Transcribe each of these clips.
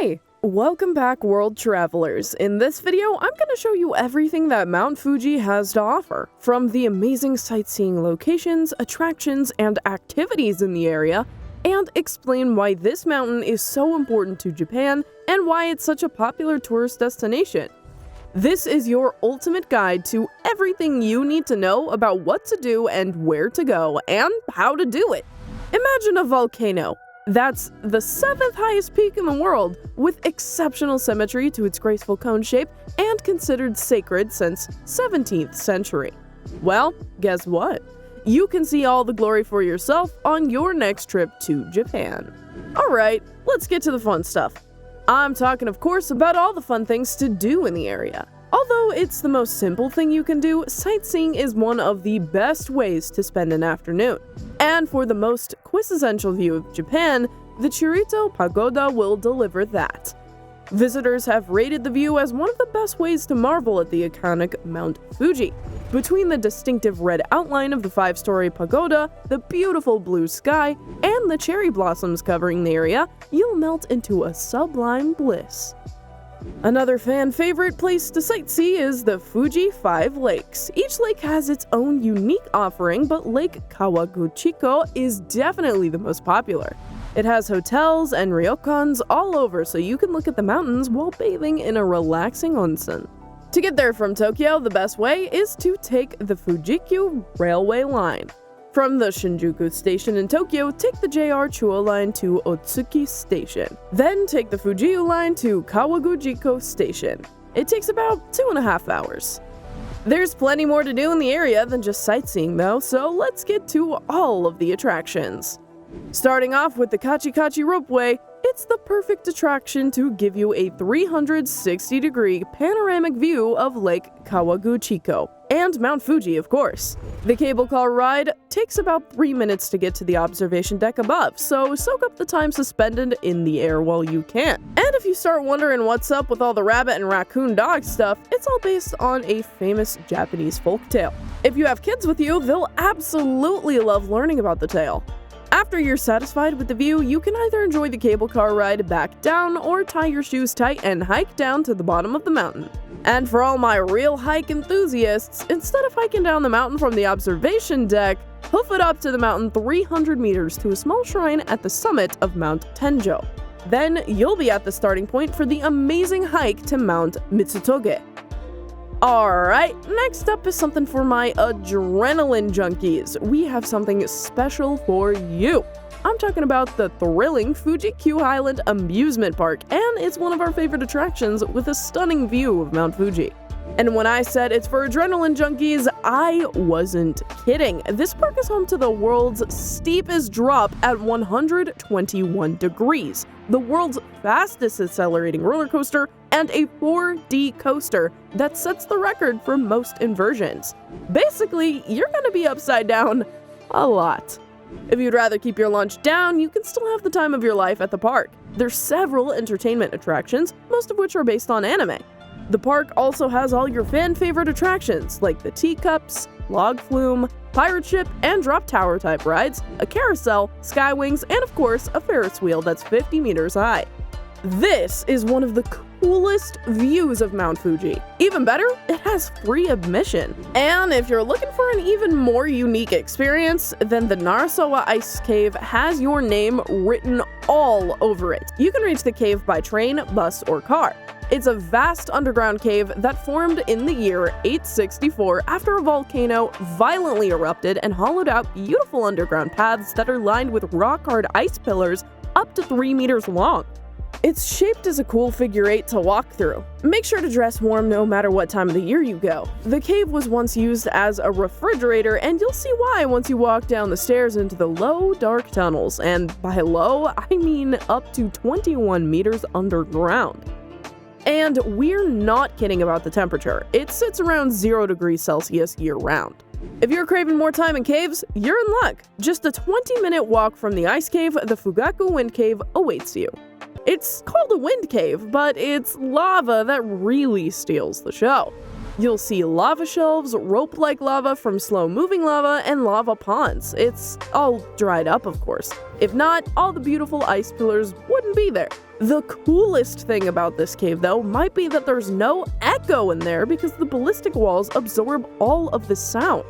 Hey! Welcome back, world travelers. In this video, I'm going to show you everything that Mount Fuji has to offer, from the amazing sightseeing locations, attractions, and activities in the area, and explain why this mountain is so important to Japan and why it's such a popular tourist destination. This is your ultimate guide to everything you need to know about what to do and where to go and how to do it. Imagine a volcano. That's the 7th highest peak in the world, with exceptional symmetry to its graceful cone shape and considered sacred since 17th century. Well, guess what? You can see all the glory for yourself on your next trip to Japan. Alright, let's get to the fun stuff. I'm talking, of course, about all the fun things to do in the area. Although it's the most simple thing you can do, sightseeing is one of the best ways to spend an afternoon. And for the most quintessential view of Japan, the Chirito Pagoda will deliver that. Visitors have rated the view as one of the best ways to marvel at the iconic Mount Fuji. Between the distinctive red outline of the 5-story pagoda, the beautiful blue sky, and the cherry blossoms covering the area, you'll melt into a sublime bliss. Another fan-favorite place to sightsee is the Fuji 5 Lakes. Each lake has its own unique offering, but Lake Kawaguchiko is definitely the most popular. It has hotels and ryokans all over, so you can look at the mountains while bathing in a relaxing onsen. To get there from Tokyo, the best way is to take the Fujikyu railway line. From the Shinjuku station in Tokyo, take the JR Chuo line to Otsuki station. Then take the Fujiu line to Kawaguchiko station. It takes about 2.5 hours. There's plenty more to do in the area than just sightseeing though, so let's get to all of the attractions. Starting off with the Kachikachi Ropeway, it's the perfect attraction to give you a 360-degree panoramic view of Lake Kawaguchiko, and Mount Fuji, of course. The cable car ride takes about 3 minutes to get to the observation deck above, so soak up the time suspended in the air while you can. And if you start wondering what's up with all the rabbit and raccoon dog stuff, it's all based on a famous Japanese folktale. If you have kids with you, they'll absolutely love learning about the tale. After you're satisfied with the view, you can either enjoy the cable car ride back down or tie your shoes tight and hike down to the bottom of the mountain. And for all my real hike enthusiasts, instead of hiking down the mountain from the observation deck, hoof it up to the mountain 300 meters to a small shrine at the summit of Mount Tenjo. Then you'll be at the starting point for the amazing hike to Mount Mitsutoge. Alright, next up is something for my adrenaline junkies. We have something special for you. I'm talking about the thrilling Fuji-Q Highland Amusement Park, and it's one of our favorite attractions with a stunning view of Mount Fuji. And when I said it's for adrenaline junkies, I wasn't kidding. This park is home to the world's steepest drop at 121 degrees, the world's fastest accelerating roller coaster, and a 4D coaster that sets the record for most inversions. Basically, you're gonna be upside down a lot. If you'd rather keep your lunch down, you can still have the time of your life at the park. There's several entertainment attractions, most of which are based on anime. The park also has all your fan-favorite attractions, like the teacups, log flume, pirate ship, and drop tower type rides, a carousel, skywings, and of course, a Ferris wheel that's 50 meters high. This is one of the coolest views of Mount Fuji. Even better, it has free admission. And if you're looking for an even more unique experience, then the Narasawa Ice Cave has your name written all over it. You can reach the cave by train, bus, or car. It's a vast underground cave that formed in the year 864 after a volcano violently erupted and hollowed out beautiful underground paths that are lined with rock-hard ice pillars up to 3 meters long. It's shaped as a cool figure 8 to walk through. Make sure to dress warm no matter what time of the year you go. The cave was once used as a refrigerator, and you'll see why once you walk down the stairs into the low, dark tunnels, and by low, I mean up to 21 meters underground. And we're not kidding about the temperature. It sits around 0 degrees Celsius year-round. If you're craving more time in caves, you're in luck. Just a 20-minute walk from the ice cave, the Fugaku Wind Cave awaits you. It's called a wind cave, but it's lava that really steals the show. You'll see lava shelves, rope-like lava from slow-moving lava, and lava ponds. It's all dried up, of course. If not, all the beautiful ice pillars wouldn't be there. The coolest thing about this cave, though, might be that there's no echo in there because the ballistic walls absorb all of the sound.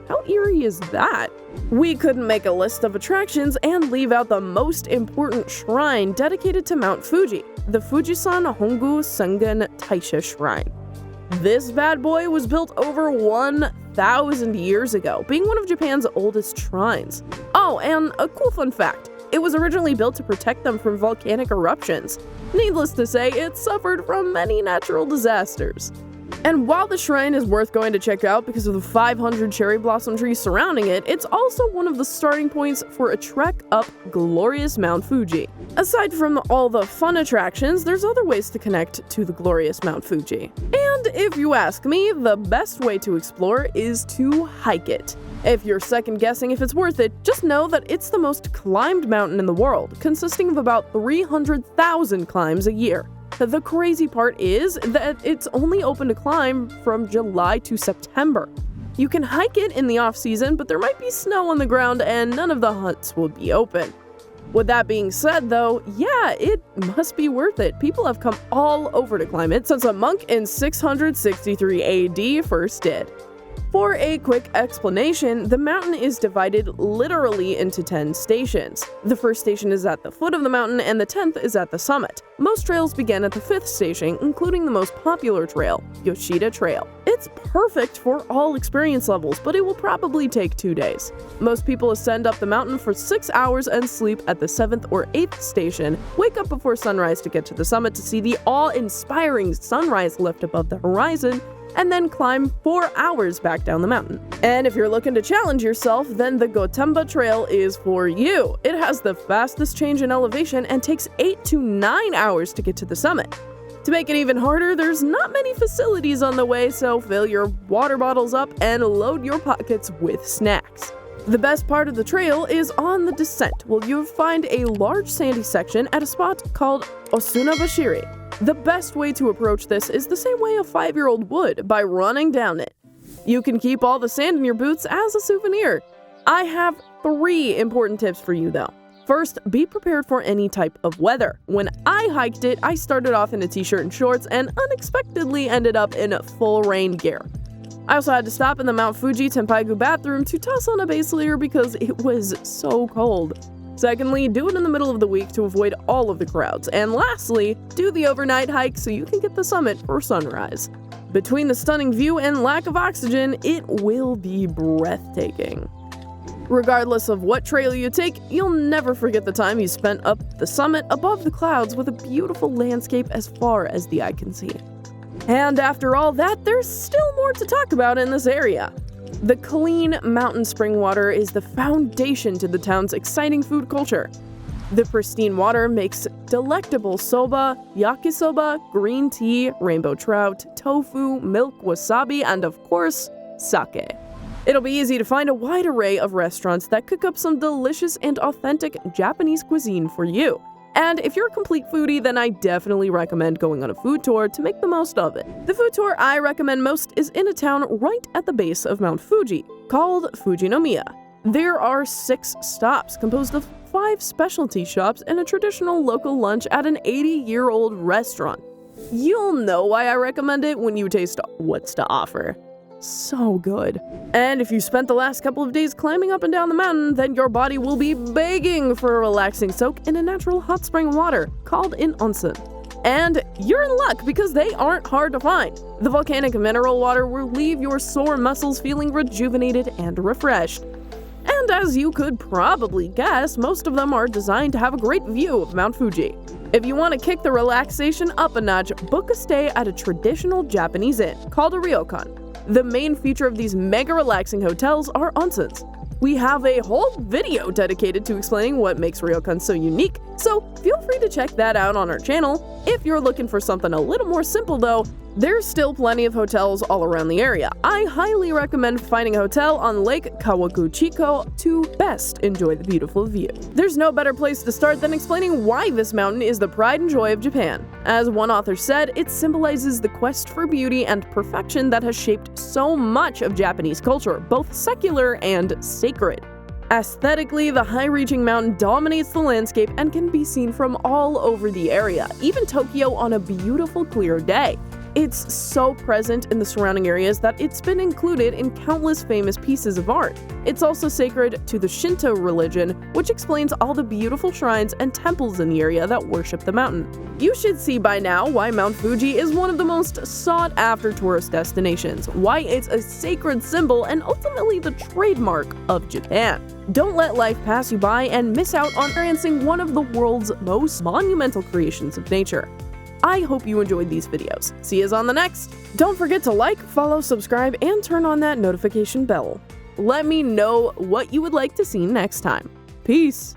How eerie is that? We couldn't make a list of attractions and leave out the most important shrine dedicated to Mount Fuji, the Fujisan Hongu Sengen Taisha Shrine. This bad boy was built over 1,000 years ago, being one of Japan's oldest shrines. Oh, and a cool fun fact. It was originally built to protect them from volcanic eruptions. Needless to say, it suffered from many natural disasters. And while the shrine is worth going to check out because of the 500 cherry blossom trees surrounding it, it's also one of the starting points for a trek up glorious Mount Fuji. Aside from all the fun attractions, there's other ways to connect to the glorious Mount Fuji. And if you ask me, the best way to explore is to hike it. If you're second guessing if it's worth it, just know that it's the most climbed mountain in the world, consisting of about 300,000 climbs a year. The crazy part is that it's only open to climb from July to September. You can hike it in the off-season, but there might be snow on the ground and none of the huts will be open. With that being said, though, yeah, it must be worth it. People have come all over to climb it since a monk in 663 AD first did. For a quick explanation, the mountain is divided literally into 10 stations. The first station is at the foot of the mountain and the 10th is at the summit. Most trails begin at the 5th station, including the most popular trail, Yoshida Trail. It's perfect for all experience levels, but it will probably take 2 days. Most people ascend up the mountain for 6 hours and sleep at the 7th or 8th station, wake up before sunrise to get to the summit to see the awe-inspiring sunrise lift above the horizon, and then climb 4 hours back down the mountain. And if you're looking to challenge yourself, then the Gotemba Trail is for you. It has the fastest change in elevation and takes 8 to 9 hours to get to the summit. To make it even harder, there's not many facilities on the way, so fill your water bottles up and load your pockets with snacks. The best part of the trail is on the descent, where you'll find a large sandy section at a spot called Osunabashiri. The best way to approach this is the same way a 5-year-old would, by running down it. You can keep all the sand in your boots as a souvenir. I have 3 important tips for you though. First, be prepared for any type of weather. When I hiked it, I started off in a t-shirt and shorts and unexpectedly ended up in full rain gear. I also had to stop in the Mount Fuji Tenpaigu bathroom to toss on a base layer because it was so cold. Secondly, do it in the middle of the week to avoid all of the crowds. And lastly, do the overnight hike so you can get the summit for sunrise. Between the stunning view and lack of oxygen, it will be breathtaking. Regardless of what trail you take, you'll never forget the time you spent up the summit above the clouds with a beautiful landscape as far as the eye can see. And after all that, there's still more to talk about in this area. The clean mountain spring water is the foundation to the town's exciting food culture. The pristine water makes delectable soba, yakisoba, green tea, rainbow trout, tofu, milk, wasabi, and of course, sake. It'll be easy to find a wide array of restaurants that cook up some delicious and authentic Japanese cuisine for you. And if you're a complete foodie, then I definitely recommend going on a food tour to make the most of it. The food tour I recommend most is in a town right at the base of Mount Fuji, called Fujinomiya. There are 6 stops composed of 5 specialty shops and a traditional local lunch at an 80-year-old restaurant. You'll know why I recommend it when you taste what's to offer. So good. And if you spent the last couple of days climbing up and down the mountain, then your body will be begging for a relaxing soak in a natural hot spring water called an onsen. And you're in luck because they aren't hard to find. The volcanic mineral water will leave your sore muscles feeling rejuvenated and refreshed. And as you could probably guess, most of them are designed to have a great view of Mount Fuji. If you want to kick the relaxation up a notch, book a stay at a traditional Japanese inn called a ryokan. The main feature of these mega relaxing hotels are onsens. We have a whole video dedicated to explaining what makes ryokans so unique, so feel free to check that out on our channel. If you're looking for something a little more simple though, there's still plenty of hotels all around the area. I highly recommend finding a hotel on Lake Kawaguchiko to best enjoy the beautiful view. There's no better place to start than explaining why this mountain is the pride and joy of Japan. As one author said, it symbolizes the quest for beauty and perfection that has shaped so much of Japanese culture, both secular and sacred. Aesthetically, the high-reaching mountain dominates the landscape and can be seen from all over the area, even Tokyo on a beautiful clear day. It's so present in the surrounding areas that it's been included in countless famous pieces of art. It's also sacred to the Shinto religion, which explains all the beautiful shrines and temples in the area that worship the mountain. You should see by now why Mount Fuji is one of the most sought-after tourist destinations, why it's a sacred symbol and ultimately the trademark of Japan. Don't let life pass you by and miss out on experiencing one of the world's most monumental creations of nature. I hope you enjoyed these videos. See us on the next! Don't forget to like, follow, subscribe, and turn on that notification bell. Let me know what you would like to see next time. Peace!